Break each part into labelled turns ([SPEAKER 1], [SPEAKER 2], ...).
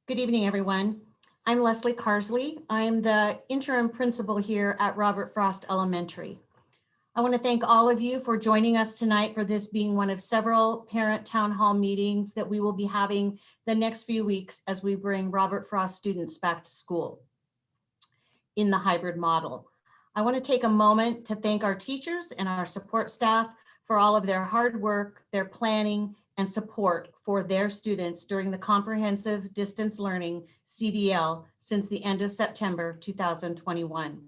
[SPEAKER 1] Good evening, everyone. I'm Leslie Carsley. I'm the interim principal here at Robert Frost Elementary. I want to thank all of you for joining us tonight for this being one of several parent town hall meetings that we will be having the next few weeks as we bring Robert Frost students back to school in the hybrid model. I want to take a moment to thank our teachers and our support staff for all of their hard work, their planning, and support for their students during the comprehensive distance learning CDL since the end of September 2021.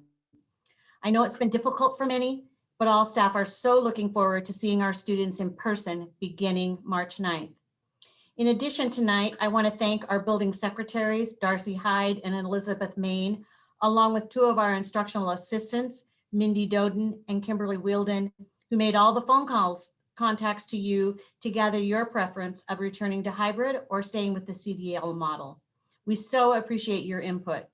[SPEAKER 1] I know it's been difficult for many, but all staff are so looking forward to seeing our students in person beginning March 9th. In addition, tonight, I want to thank our building secretaries, Darcy Hyde and Elizabeth Main, along with two of our instructional assistants, Mindy Doden and Kimberly Wielden, who made all the phone contacts to you to gather your preference of returning to hybrid or staying with the CDL model. We so appreciate your input.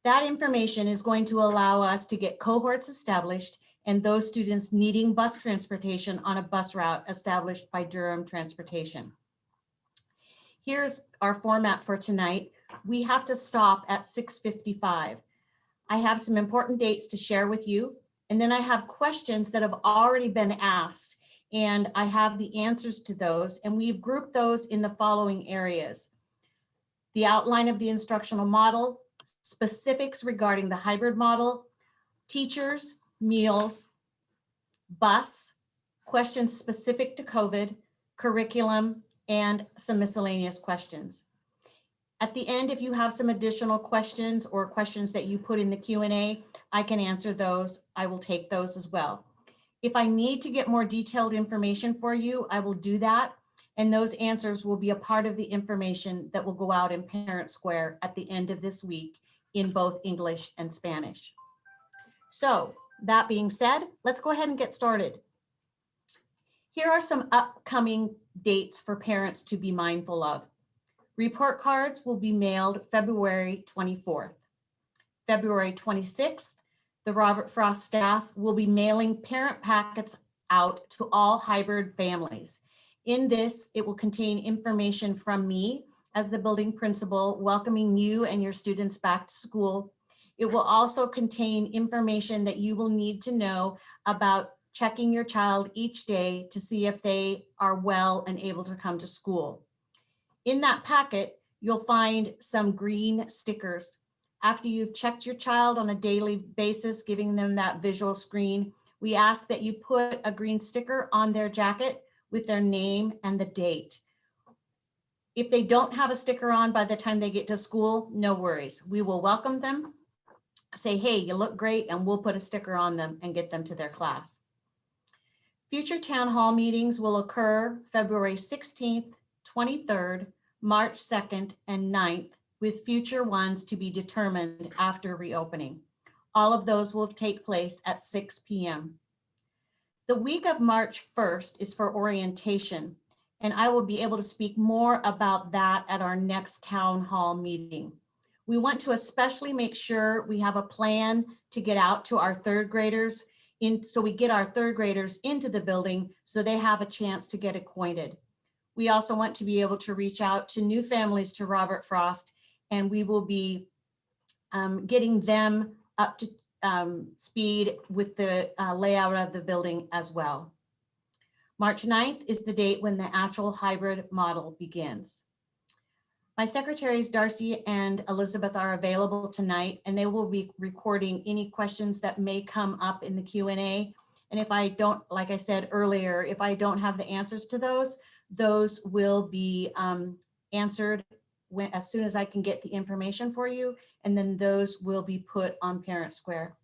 [SPEAKER 1] That information is going to allow us to get cohorts established and those students needing bus transportation on a bus route established by Durham Transportation. Here's our format for tonight. We have to stop at 6:55. I have some important dates to share with you, and then I have questions that have already been asked, and I have the answers to those, and we've grouped those in the following areas: the outline of the instructional model, specifics regarding the hybrid model, teachers, meals, bus, questions specific to COVID, curriculum, and some miscellaneous questions. At the end, if you have some additional questions or questions that you put in the Q&A, I can answer those. I will take those as well. If I need to get more detailed information for you, I will do that. And those answers will be a part of the information that will go out in Parent Square at the end of this week in both English and Spanish. So that being said, let's go ahead and get started. Here are some upcoming dates for parents to be mindful of. Report cards will be mailed February 24th. February 26th, the Robert Frost staff will be mailing parent packets out to all hybrid families. In this, it will contain information from me as the building principal, welcoming you and your students back to school. It will also contain information that you will need to know about checking your child each day to see if they are well and able to come to school. In that packet, you'll find some green stickers. After you've checked your child on a daily basis, giving them that visual screen, we ask that you put a green sticker on their jacket with their name and the date. If they don't have a sticker on by the time they get to school, no worries. We will welcome them, say, hey, you look great, and we'll put a sticker on them and get them to their class. Future town hall meetings will occur February 16th, 23rd, March 2nd, and 9th, with future ones to be determined after reopening. All of those will take place at 6 p.m. The week of March 1st is for orientation, and I will be able to speak more about that at our next town hall meeting. We want to especially make sure we have a plan to get out to our third graders, so we get our third graders into the building so they have a chance to get acquainted. We also want to be able to reach out to new families to Robert Frost, and we will be getting them up to speed with the layout of the building as well. March 9th is the date when the actual hybrid model begins. My secretaries, Darcy and Elizabeth, are available tonight, and they will be recording any questions that may come up in the Q&A. And if I don't, like I said earlier, if I don't have the answers to those will be answered as soon as I can get the information for you, and then those will be put on Parent Square.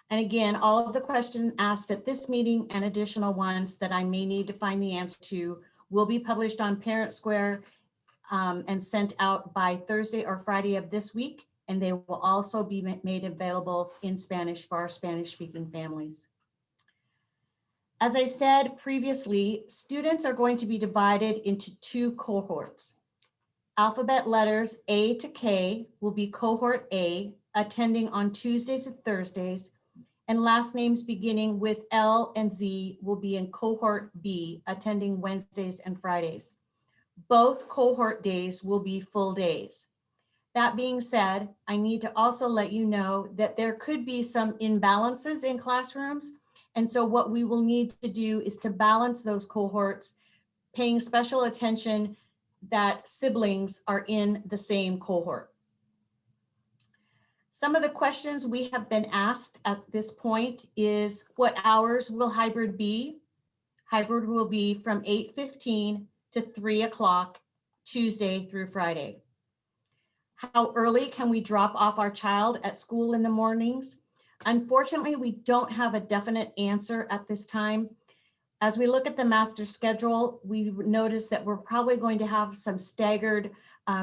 [SPEAKER 1] And again, all of the questions asked at this meeting and additional ones that I may need to find the answer to will be published on Parent Square and sent out by Thursday or Friday of this week, and they will also be made available in Spanish for our Spanish-speaking families. As I said previously, students are going to be divided into two cohorts. Alphabet letters A to K will be Cohort A, attending on Tuesdays and Thursdays, and last names beginning with L and Z will be in Cohort B, attending Wednesdays and Fridays. Both cohort days will be full days. That being said, I need to also let you know that there could be some imbalances in classrooms. And so what we will need to do is to balance those cohorts, paying special attention that siblings are in the same cohort. Some of the questions we have been asked at this point is, what hours will hybrid be? Hybrid will be from 8:15 to 3 o'clock, Tuesday through Friday. How early can we drop off our child at school in the mornings? Unfortunately, we don't have a definite answer at this time. As we look at the master schedule, we notice that we're probably going to have some staggered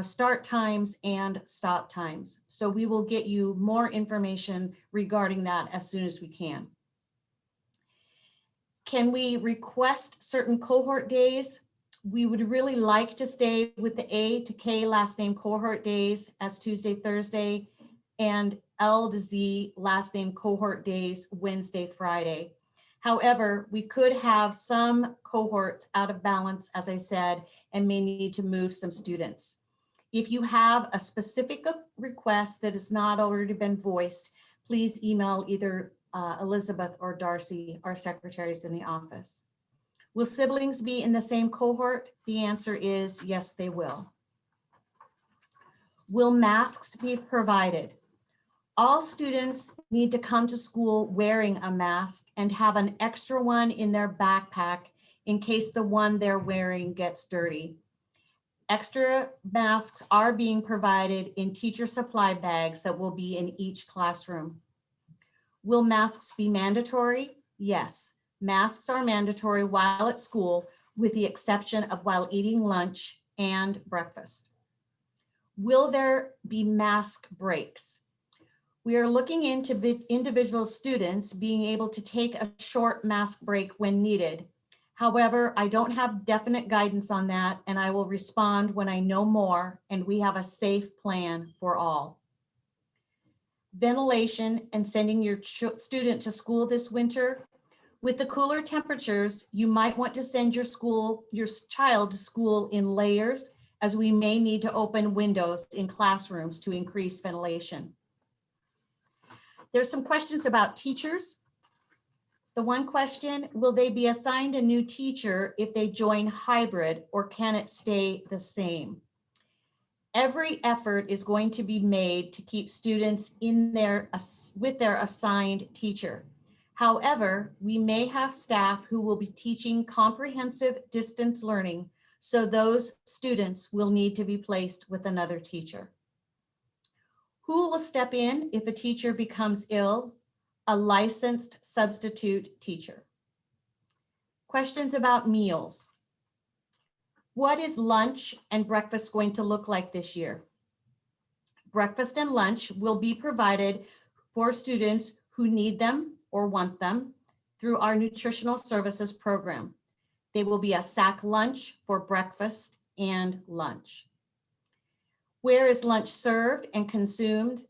[SPEAKER 1] start times and stop times. So we will get you more information regarding that as soon as we can. Can we request certain cohort days? We would really like to stay with the A to K last name cohort days as Tuesday, Thursday, and L to Z last name cohort days, Wednesday, Friday. However, we could have some cohorts out of balance, as I said, and may need to move some students. If you have a specific request that has not already been voiced, please email either Elizabeth or Darcy, our secretaries in the office. Will siblings be in the same cohort? The answer is yes, they will. Will masks be provided? All students need to come to school wearing a mask and have an extra one in their backpack in case the one they're wearing gets dirty. Extra masks are being provided in teacher supply bags that will be in each classroom. Will masks be mandatory? Yes, masks are mandatory while at school, with the exception of while eating lunch and breakfast. Will there be mask breaks? We are looking into individual students being able to take a short mask break when needed. However, I don't have definite guidance on that, and I will respond when I know more and we have a safe plan for all. Ventilation and sending your student to school this winter. With the cooler temperatures, you might want to send your child to school in layers, as we may need to open windows in classrooms to increase ventilation. There's some questions about teachers. The one question, will they be assigned a new teacher if they join hybrid, or can it stay the same? Every effort is going to be made to keep students with their assigned teacher. However, we may have staff who will be teaching comprehensive distance learning, so those students will need to be placed with another teacher. Who will step in if a teacher becomes ill? A licensed substitute teacher. Questions about meals. What is lunch and breakfast going to look like this year? Breakfast and lunch will be provided for students who need them or want them through our nutritional services program. They will be a sack lunch for breakfast and lunch. Where is lunch served and consumed?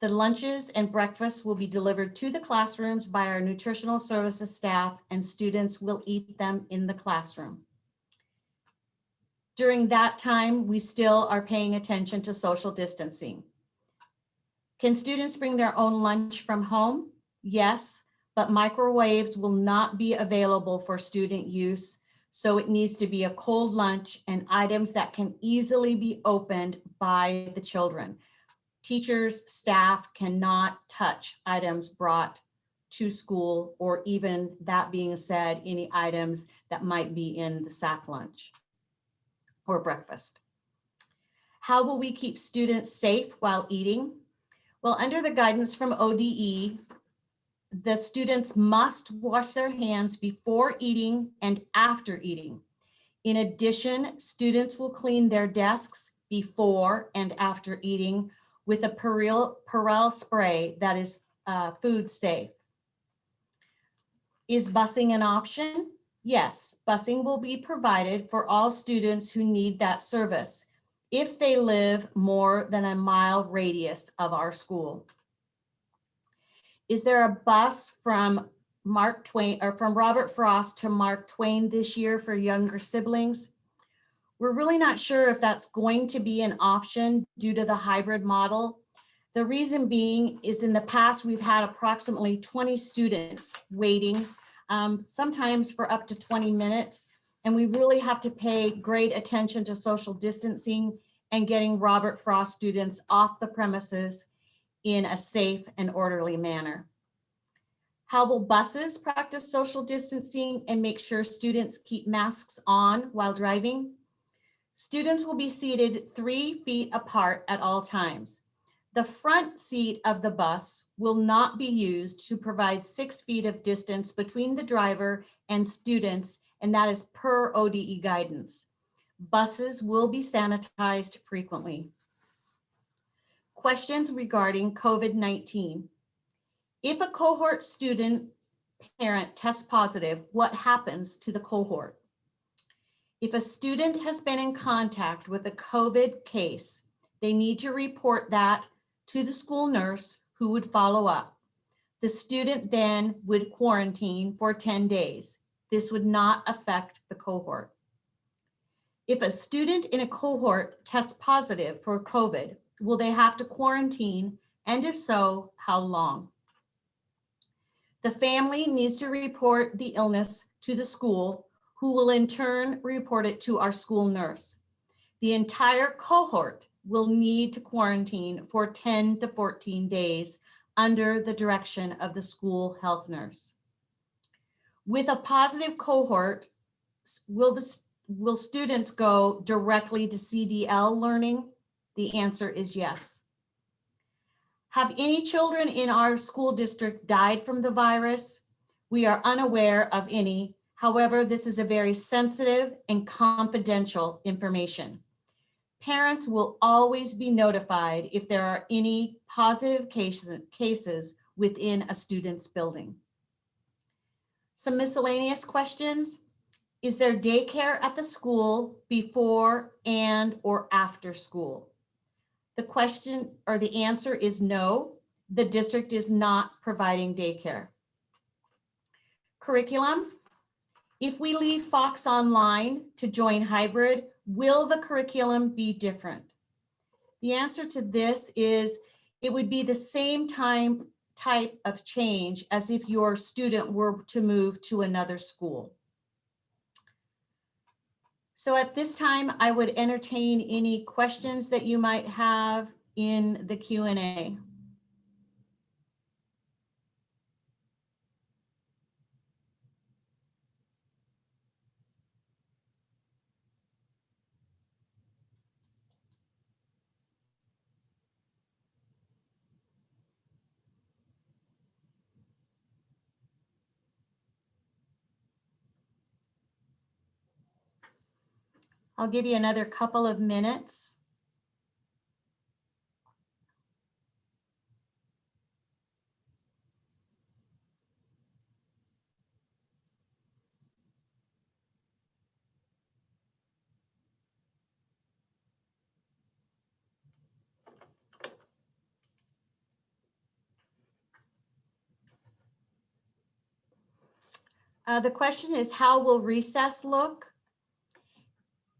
[SPEAKER 1] The lunches and breakfasts will be delivered to the classrooms by our nutritional services staff, and students will eat them in the classroom. During that time, we still are paying attention to social distancing. Can students bring their own lunch from home? Yes, but microwaves will not be available for student use, so it needs to be a cold lunch and items that can easily be opened by the children. Teachers, staff cannot touch items brought to school, or even, that being said, any items that might be in the sack lunch or breakfast. How will we keep students safe while eating? Well, under the guidance from ODE, the students must wash their hands before eating and after eating. In addition, students will clean their desks before and after eating with a Perel spray that is food safe. Is busing an option? Yes, busing will be provided for all students who need that service if they live more than a mile radius of our school. Is there a bus from Mark Twain or from Robert Frost to Mark Twain this year for younger siblings? We're really not sure if that's going to be an option due to the hybrid model. The reason being is in the past, we've had approximately 20 students waiting, sometimes for up to 20 minutes. And we really have to pay great attention to social distancing and getting Robert Frost students off the premises in a safe and orderly manner. How will buses practice social distancing and make sure students keep masks on while driving? Students will be seated 3 feet apart at all times. The front seat of the bus will not be used to provide 6 feet of distance between the driver and students, and that is per ODE guidance. Buses will be sanitized frequently. Questions regarding COVID-19. If a cohort student parent tests positive, what happens to the cohort? If a student has been in contact with a COVID case, they need to report that to the school nurse who would follow up. The student then would quarantine for 10 days. This would not affect the cohort. If a student in a cohort tests positive for COVID, will they have to quarantine? And if so, how long? The family needs to report the illness to the school, who will in turn report it to our school nurse. The entire cohort will need to quarantine for 10 to 14 days under the direction of the school health nurse. With a positive cohort, will students go directly to CDL learning? The answer is yes. Have any children in our school district died from the virus? We are unaware of any. However, this is a very sensitive and confidential information. Parents will always be notified if there are any positive cases within a student's building. Some miscellaneous questions. Is there daycare at the school before and or after school? The question or the answer is no. The district is not providing daycare. Curriculum. If we leave Fox online to join hybrid, will the curriculum be different? The answer to this is it would be the same type of change as if your student were to move to another school. So at this time, I would entertain any questions that you might have in the Q&A. I'll give you another couple of minutes. The question is, how will recess look?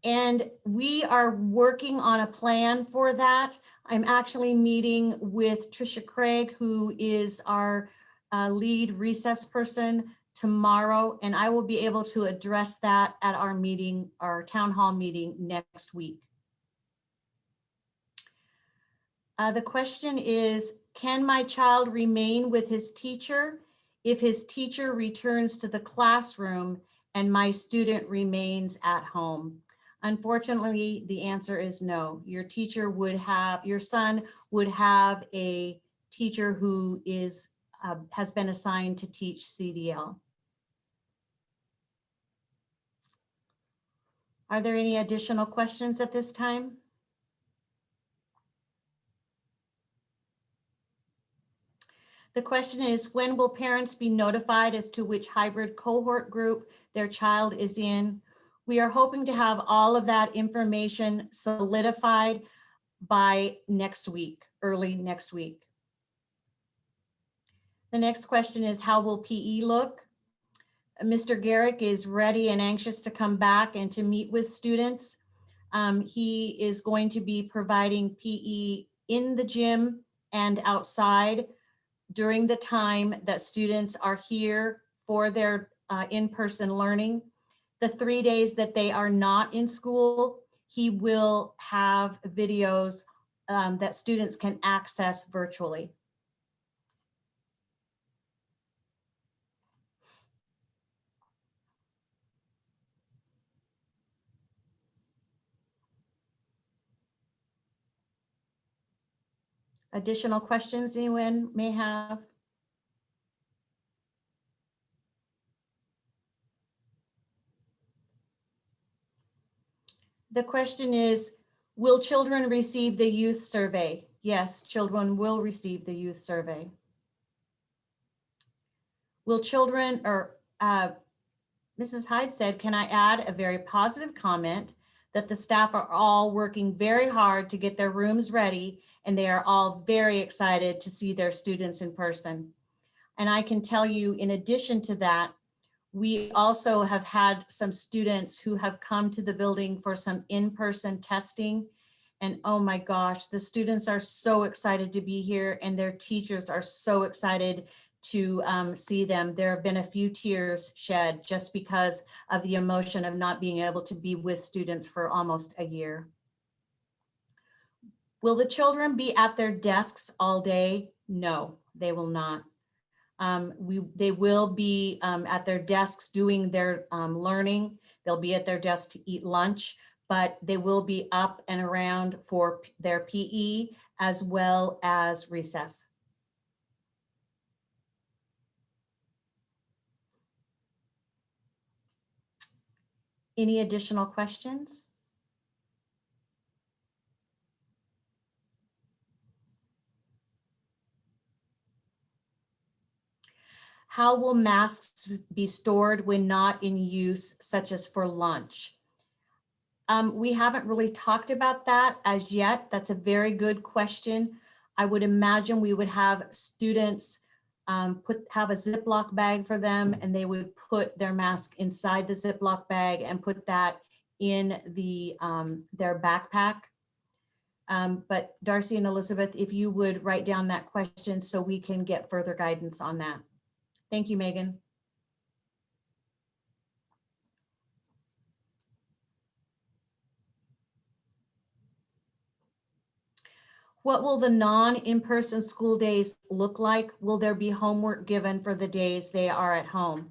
[SPEAKER 1] And we are working on a plan for that. I'm actually meeting with Tricia Craig, who is our lead recess person, tomorrow, and I will be able to address that at our meeting, our town hall meeting next week. The question is, can my child remain with his teacher if his teacher returns to the classroom and my student remains at home? Unfortunately, the answer is no. Your teacher would have, your son would have a teacher who is has been assigned to teach CDL. Are there any additional questions at this time? The question is, when will parents be notified as to which hybrid cohort group their child is in? We are hoping to have all of that information solidified by next week, early next week. The next question is, how will PE look? Mr. Garrick is ready and anxious to come back and to meet with students. He is going to be providing PE in the gym and outside during the time that students are here for their in-person learning. The 3 days that they are not in school, he will have videos that students can access virtually. Additional questions anyone may have? The question is, will children receive the youth survey? Yes, children will receive the youth survey. Will children, or Mrs. Hyde said, can I add a very positive comment that the staff are all working very hard to get their rooms ready, and they are all very excited to see their students in person. And I can tell you, in addition to that, we also have had some students who have come to the building for some in-person testing. And oh my gosh, the students are so excited to be here, and their teachers are so excited to see them. There have been a few tears shed just because of the emotion of not being able to be with students for almost a year. Will the children be at their desks all day? No, they will not. They will be at their desks doing their learning. They'll be at their desk to eat lunch, but they will be up and around for their PE as well as recess. Any additional questions? How will masks be stored when not in use, such as for lunch? We haven't really talked about that as yet. That's a very good question. I would imagine we would have students have a Ziploc bag for them, and they would put their mask inside the Ziploc bag and put that in their backpack. But Darcy and Elizabeth, if you would write down that question so we can get further guidance on that. Thank you, Megan. What will the non-in-person school days look like? Will there be homework given for the days they are at home?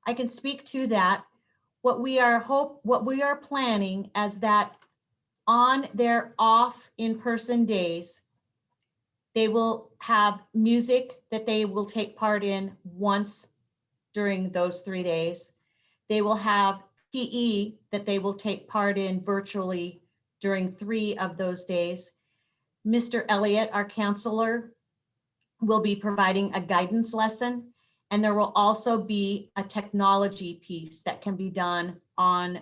[SPEAKER 1] I can speak to that. What we are planning is that on their off in-person days, they will have music that they will take part in once during those 3 days. They will have PE that they will take part in virtually during 3 of those days. Mr. Elliott, our counselor, will be providing a guidance lesson, and there will also be a technology piece that can be done on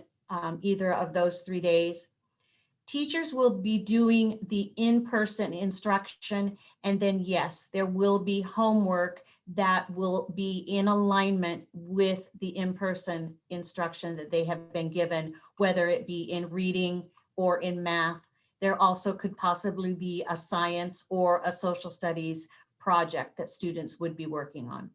[SPEAKER 1] either of those 3 days. Teachers will be doing the in-person instruction, and then yes, there will be homework that will be in alignment with the in-person instruction that they have been given, whether it be in reading or in math. There also could possibly be a science or a social studies project that students would be working on.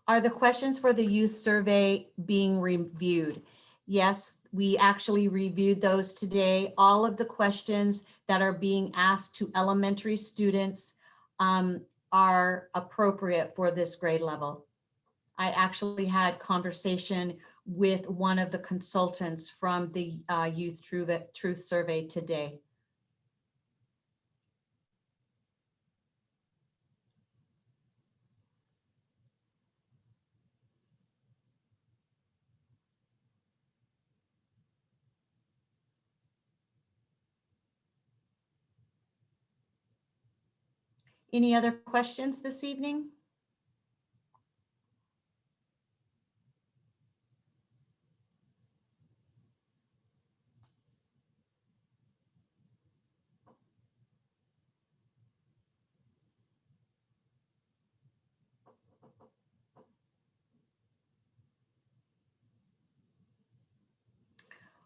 [SPEAKER 1] Are the questions for the youth survey being reviewed? Yes, we actually reviewed those today. All of the questions that are being asked to elementary students are appropriate for this grade level. I actually had conversation with one of the consultants from the Youth Truth Survey today. Any other questions this evening?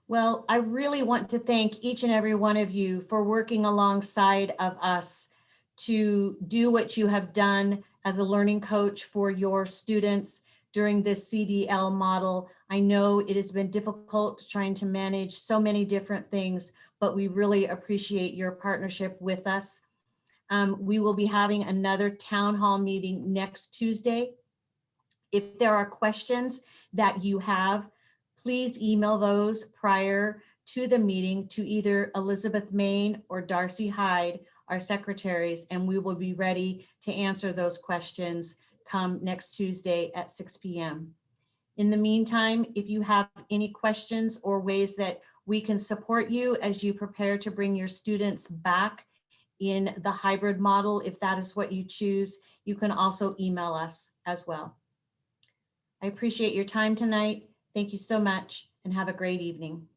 [SPEAKER 1] Well, I really want to thank each and every one of you for working alongside of us to do what you have done as a learning coach for your students during this CDL model. I know it has been difficult trying to manage so many different things, but we really appreciate your partnership with us. We will be having another town hall meeting next Tuesday. If there are questions that you have, please email those prior to the meeting to either Elizabeth Main or Darcy Hyde, our secretaries, and we will be ready to answer those questions come next Tuesday at 6 p.m. In the meantime, if you have any questions or ways that we can support you as you prepare to bring your students back in the hybrid model, if that is what you choose, you can also email us as well. I appreciate your time tonight. Thank you so much and have a great evening.